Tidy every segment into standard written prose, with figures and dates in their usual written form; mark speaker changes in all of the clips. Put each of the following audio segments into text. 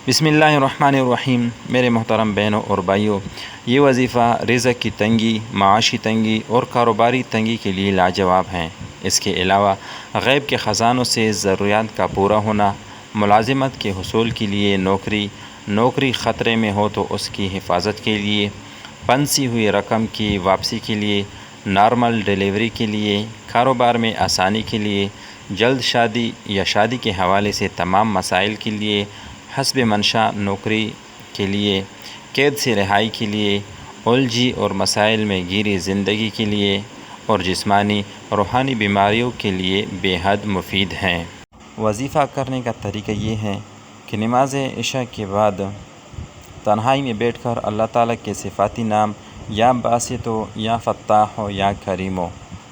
Speaker 1: بسم اللہ الرحمن الرحیم۔ میرے محترم بہنوں اور بھائیوں، یہ وظیفہ رزق کی تنگی، معاشی تنگی اور کاروباری تنگی کے لیے لاجواب ہیں۔ اس کے علاوہ غیب کے خزانوں سے ضروریات کا پورا ہونا، ملازمت کے حصول کے لیے نوکری خطرے میں ہو تو اس کی حفاظت کے لیے، پھنسی ہوئی رقم کی واپسی کے لیے، نارمل ڈیلیوری کے لیے، کاروبار میں آسانی کے لیے، جلد شادی یا شادی کے حوالے سے تمام مسائل کے لیے، حسب منشاء نوکری کے لیے، قید سے رہائی کے لیے، الجھی اور مسائل میں گھری زندگی کے لیے، اور جسمانی روحانی بیماریوں کے لیے بے حد مفید ہیں۔ وظیفہ کرنے کا طریقہ یہ ہے کہ نماز عشاء کے بعد تنہائی میں بیٹھ کر اللہ تعالیٰ کے صفاتی نام یا باسط ہو یا فتاح ہو یا کریم ہو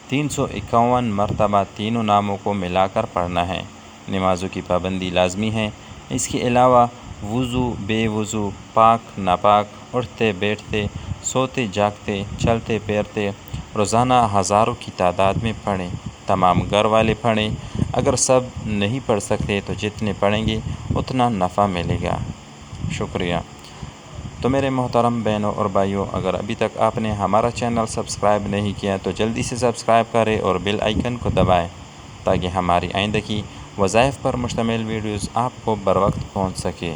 Speaker 1: 351 مرتبہ تینوں ناموں کو ملا کر پڑھنا ہے۔ نمازوں کی پابندی لازمی ہے۔ اس کے علاوہ وضو، بے وضو، پاک ناپاک، اٹھتے بیٹھتے، سوتے جاگتے، چلتے پھرتے روزانہ ہزاروں کی تعداد میں پڑھیں۔ تمام گھر والے پڑھیں۔ اگر سب نہیں پڑھ سکتے تو جتنے پڑھیں گے اتنا نفع ملے گا۔ شکریہ۔ تو میرے محترم بہنوں اور بھائیوں، اگر ابھی تک آپ نے ہمارا چینل سبسکرائب نہیں کیا تو جلدی سے سبسکرائب کریں اور بیل آئیکن کو دبائیں تاکہ ہماری آئندہ کی وظائف پر مشتمل ویڈیوز آپ کو بروقت پہنچ سکے۔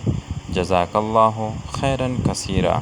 Speaker 1: جزاک اللہ خیراً کثیرا۔